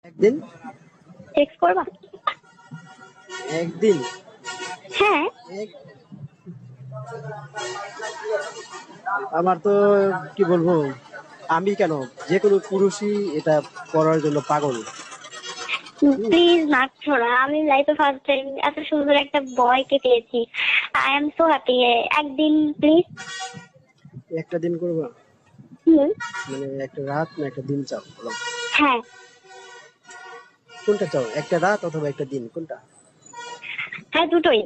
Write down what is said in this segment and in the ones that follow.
একদিন সেক্স করবা? একদিন হ্যাঁ। এক আমার তো কি বলবো, আমি কেন, যে কোনো পুরুষই এটা করার জন্য পাগল। হুম, প্লিজ না ছোড়া, আমি লাইফে ফার্স্ট টাইম এত সুন্দর একটা বয়কে পেয়েছি। I am so happy. একদিন প্লিজ। একটা দিন করবা? হুম। মানে একটা রাত না একটা দিন চাও বলো? হ্যাঁ। কোনটা চাও, একটা রাত অথবা একটা দিন, কোনটা? হ্যাঁ, দুটোই।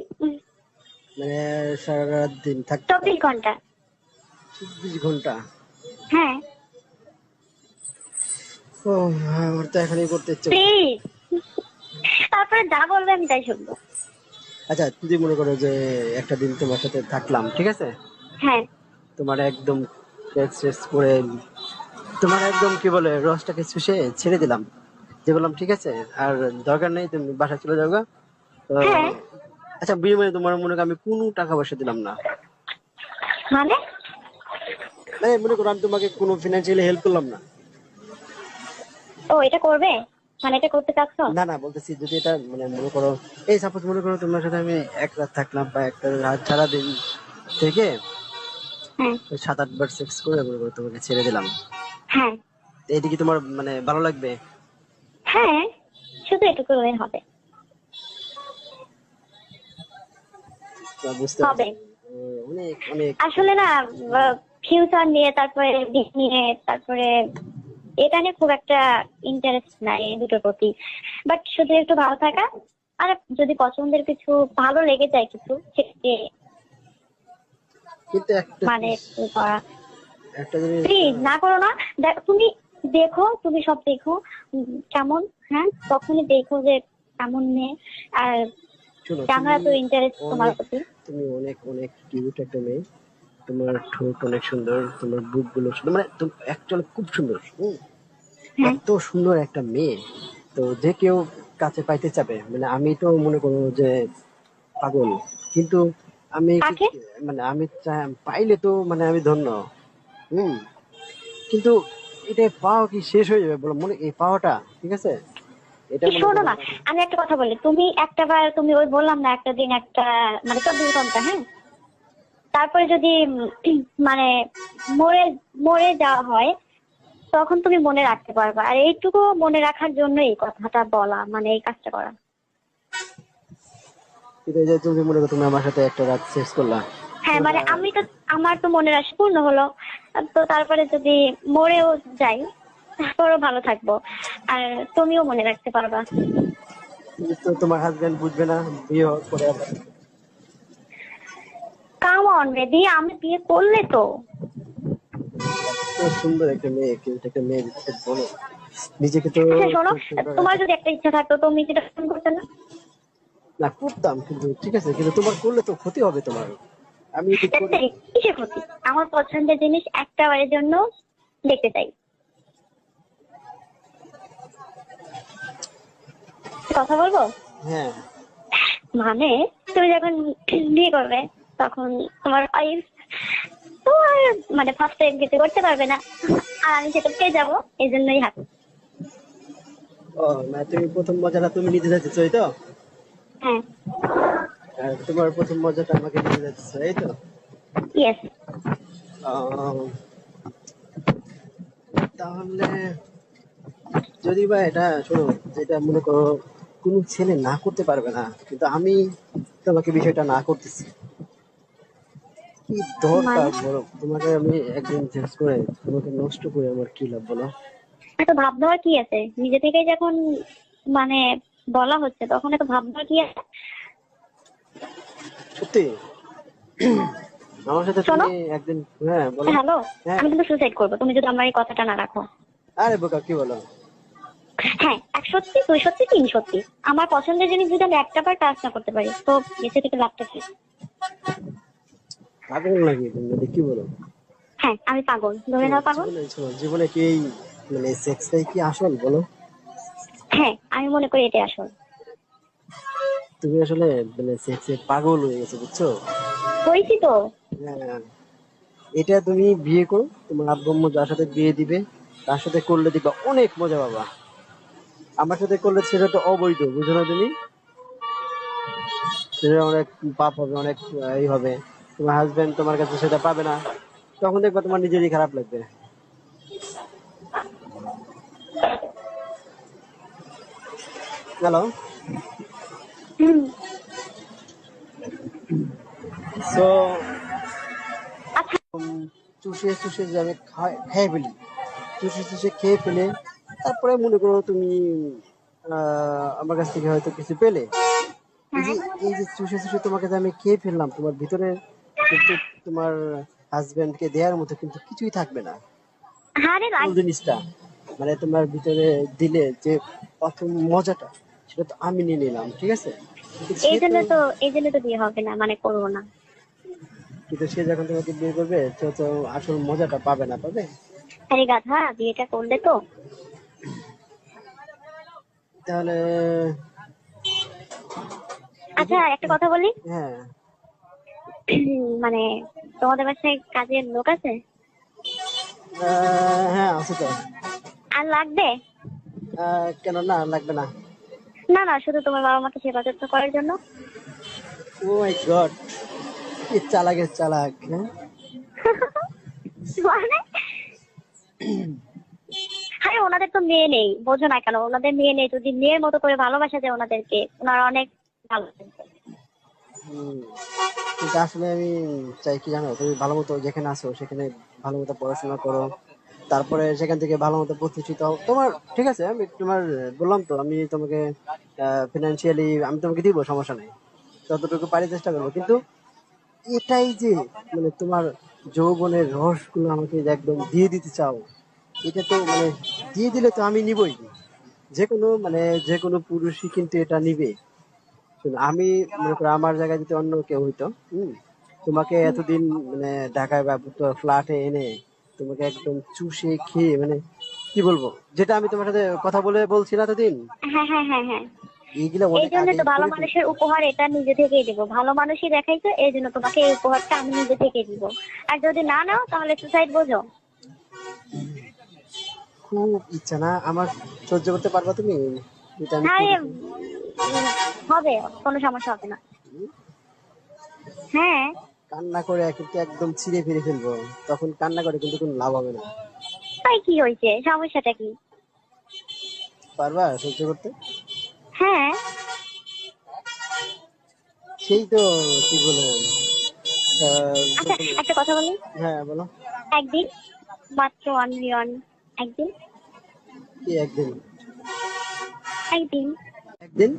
মানে সারা রাত দিন থাকতে চাও? 24 ঘন্টা। 24 ঘন্টা? হ্যাঁ। ও, আমার তো এখনই করতে ইচ্ছে করছে। প্লিজ। তারপরে যা বলবে আমি তাই শুনবো। আচ্ছা, যদি মনে করো যে একটা দিন তোমার সাথে থাকলাম, ঠিক আছে, হ্যাঁ। তোমার একদম শেষ করে, তোমার একদম কি বলে রসটাকে চুষে ছেড়ে দিলাম, যে বললাম ঠিক আছে আর দরকার নেই, তুমি বাসা চলে যাও গা। তো হ্যাঁ। আচ্ছা, বিনিময়ে তোমার মনে করো আমি কোনো টাকা পয়সা দিলাম না, মানে? মানে মনে করো আমি তোমাকে কোনো ফিনান্সিয়ালি হেল্প করলাম না। ও, এটা করবে? মানে এটা করতে চাচ্ছ? না না, বলতেছি যদি এটা মানে মনে করো, এই সাপোজ মনে করো তোমার সাথে আমি এক রাত থাকলাম বা একটা রাত, সারাদিন থেকে হ্যাঁ। 7-8 বার সেক্স করে মনে করো তোমাকে ছেড়ে দিলাম, হ্যাঁ। তো এটা কি তোমার মানে ভালো লাগবে? হ্যাঁ, শুধু এটুকু হলে হবে। তো বুঝতে হবে। পারছি। অনেক অনেক। আসলে না, ফিউচার নিয়ে, তারপরে দিক নিয়ে, তারপরে এটা নিয়ে খুব একটা ইন্টারেস্ট নাই এই দুটোর প্রতি। বাট শুধু একটু ভালো থাকা, আর যদি পছন্দের কিছু ভালো লেগে যায় কিছু, সেটাকে কিন্তু একটা মানে জিনিস, করা। একটা জিনিস প্লিজ না করো না। তুমি দেখো, তুমি সব দেখো। কেমন, হ্যাঁ, তখনই দেখো যে কেমন মেয়ে, আর শোনো, কেন তুমি এত ইন্টারেস্ট তোমার অনেক, প্রতি। তুমি অনেক অনেক কিউট একটা মেয়ে, তোমার ঠোঁট অনেক সুন্দর, তোমার বুক গুলো সুন্দর, মানে তুমি অ্যাকচুয়ালি খুব সুন্দর। হ্যাঁ। এত সুন্দর একটা মেয়ে, তো যে কেউ কাছে পাইতে চাবে, মানে আমি তো মনে করো যে পাগল, কিন্তু আমি কাকে? মানে আমি পাইলে তো মানে আমি ধন্য। হুম, কিন্তু এটা পাওয়া কি শেষ হয়ে যাবে বলো, মনে এই পাওয়াটা, ঠিক আছে, এটা মনে শোনো করো। না, আমি একটা কথা বলি। তুমি একটা বার, তুমি ওই বললাম না একটা দিন একটা, মানে 24 ঘন্টা, হ্যাঁ, তারপরে যদি মানে মরে মরে যাওয়া হয়, তখন তুমি মনে রাখতে পারবা। আর এইটুকু মনে রাখার জন্য এই কথাটা বলা, মানে এই কাজটা করা। কিন্তু এই যে তুমি মনে করো তুমি আমার সাথে একটা রাত শেষ করলা, হ্যাঁ, পুরোটা। মানে আমার তো মনে রাখা পূর্ণ হলো। তো তারপরে যদি মরেও যাই, তারপরেও ভালো থাকবো, আর তুমিও মনে রাখতে পারবা। তো তোমার হাজবেন্ড বুঝবে না বিয়ে হওয়ার পরে আবার? কাম অন বেবি, আমি বিয়ে করলে তো। এত সুন্দর একটা মেয়ে, কিন্তু একটা মেয়ে যদি বলো, নিজেকে তো আচ্ছা শোনো, খুব সুন্দর তোমার রাখে। যদি একটা ইচ্ছা থাকতো, তুমি সেটা ফোন করতে না? না করতাম, কিন্তু ঠিক আছে, কিন্তু তোমার করলে তো ক্ষতি হবে তোমার, আমি যদি করি। দেখতে কিসের ক্ষতি? আমার পছন্দের জিনিস একটা বারের জন্য দেখতে চাই। কথা বলবো? হ্যাঁ। মানে তুমি যখন বিয়ে করবে, তখন তোমার ওয়াইফ তোমার মানে ফার্স্ট টাইম কিছু করতে পারবে না, আর আমি সেটা পেয়ে যাবো। এই জন্যই হাত। ও না, তুমি প্রথম মজাটা তুমি নিতে যাচ্ছ, এই তো? হ্যাঁ। আর তোমার প্রথম মজাটা আমাকে নিতে যাচ্ছ, এই তো? ইয়েস। আহ, তাহলে যদি বা এটা শোনো, যেটা মনে করো কোনো ছেলে না করতে পারবে না, কিন্তু আমি তোমাকে বিষয়টা না করতেছি, কি দরকার মানে বলো? তোমাকে আমি একদিন চেঞ্জ করে তোমাকে নষ্ট করে আমার কি লাভ বলো? এত ভাব দেওয়ার কি আছে? নিজে থেকে যখন মানে বলা হচ্ছে, তখন এত ভাব দেওয়ার কি আছে? সত্যি আমার সাথে শোনো, তুমি একদিন, হ্যাঁ বলো। হ্যালো, হ্যাঁ, আমি কিন্তু সুসাইড করবো তুমি যদি আমার এই কথাটা না রাখো। আরে বোকা কি বলো? হ্যাঁ, 1 সত্যি, 2 সত্যি, 3 সত্যি। আমার পছন্দের জিনিস যদি আমি একটা বার কাজ না করতে পারি, তো বেঁচে থেকে লাভটা কি? পাগল নাকি তুমি, মানে কি বলো? হ্যাঁ, আমি পাগল, ধরে শোনো, নাও পাগল। জীবনে শোনো, জীবনে কি এই মানে সেক্সটাই কি আসল বলো? হ্যাঁ, আমি মনে করি এটাই আসল। তুমি আসলে মানে সেক্সে পাগল হয়ে গেছো, বুঝছো? হয়েছি তো। হ্যাঁ, এটা তুমি বিয়ে করো, তোমার আব্বু আম্মু যার সাথে বিয়ে দিবে তার সাথে করলে দিবা অনেক মজা পাবা। আমার সাথে করলে সেটা তো অবৈধ, বুঝো না তুমি? সেটা অনেক পাপ হবে, অনেক এই হবে। তোমার হাজবেন্ড তোমার কাছে সেটা পাবে না, তখন দেখবা তোমার নিজেরই খারাপ লাগবে। হ্যালো। হুম। সো আচ্ছা। চুষে চুষে যে আমি খেয়ে ফেলি, চুষে চুষে খেয়ে ফেলে তারপরে মনে করো তুমি আমার কাছ থেকে হয়তো কিছু পেলে, এই যে হ্যাঁ। এই যে চুষে চুষে তোমাকে যে আমি খেয়ে ফেললাম, তোমার ভিতরে কিন্তু তোমার হাজবেন্ড কে দেওয়ার মতো কিন্তু কিছুই থাকবে না। আরে কোন জিনিসটা মানে তোমার ভিতরে দিলে যে প্রথম মজাটা, সেটা তো আমি নিয়ে নিলাম, ঠিক আছে, কিন্তু সে এই তো, জন্য তো এই জন্য তো বিয়ে হবে না, মানে করবো না। কিন্তু সে যখন তোমাকে বিয়ে করবে সে তো আসল মজাটা পাবে না, পাবে? আরে গাধা, বিয়েটা করলে তো। তাহলে আচ্ছা, একটা কথা বলি। হ্যাঁ। মানে তোমাদের বাসায় কাজের লোক আছে? হ্যাঁ আছে তো। আর লাগবে? কেন না, লাগবে না? না না, শুধু তোমার বাবা মাকে সেবা যত্ন করার জন্য। ও মাই গড, কি চালাকের চালাক, হ্যাঁ। মানে আরে ওনাদের তো মেয়ে নেই, বোঝো না কেন? ওনাদের মেয়ে নেই, যদি মেয়ের মতো করে ভালোবাসা যায় ওনাদেরকে, ওনারা অনেক ভালো থাকবে। হুম, কিন্তু আসলে আমি চাই কি জানো, তুমি ভালো মতো যেখানে আছো সেখানে ভালো মতো পড়াশোনা করো, তারপরে সেখান থেকে ভালো মতো প্রতিষ্ঠিত হও তোমার। ঠিক আছে, আমি তোমার বললাম তো, আমি তোমাকে ফিনান্সিয়ালি আমি তোমাকে দিব, সমস্যা নেই, যতটুকু পারি চেষ্টা করবো। কিন্তু এটাই যে মানে তোমার যৌবনের রসগুলো আমাকে যে একদম দিয়ে দিতে চাও, এটা তো মানে দিয়ে দিলে তো আমি নিবই। যে কোনো মানে যে কোনো পুরুষই কিন্তু এটা নিবে। শোনো, আমি মনে করো আমার জায়গায় যদি অন্য কেউ হইতো, তোমাকে এতদিন মানে ঢাকায় বা ফ্ল্যাটে এনে তোমাকে একদম চুষে খেয়ে মানে কি বলবো, যেটা আমি তোমার সাথে কথা বলে বলছি না এতদিন, হ্যাঁ হ্যাঁ হ্যাঁ হ্যাঁ। এইগুলা এই অনেক জন্য আগে তো ভালো করে ফেলছি। মানুষের উপহার এটা নিজে থেকেই দেবো, ভালো মানুষই দেখাইছো, এই জন্য তোমাকে এই উপহারটা আমি নিজে থেকেই দিব। আর যদি না নাও তাহলে সুসাইড, বোঝো? খুব ইচ্ছা না আমার, সহ্য করতে পারবা তুমি? এটা আমি আরে করি। হবে, কোনো সমস্যা হবে না। হ্যাঁ। কান্না করে কিন্তু একদম ছিঁড়ে ফিরে ফেলবো, তখন কান্না করে কিন্তু কোনো লাভ হবে না। তাই কি হয়েছে, সমস্যাটা কি? পারবা সহ্য করতে? হ্যাঁ। সেই তো, কি বলে, আচ্ছা, একটা কথা বলি। হ্যাঁ বলো। একদিন, মাত্র অনলি ওয়ান একদিন। কি একদিন? একদিন। একদিন?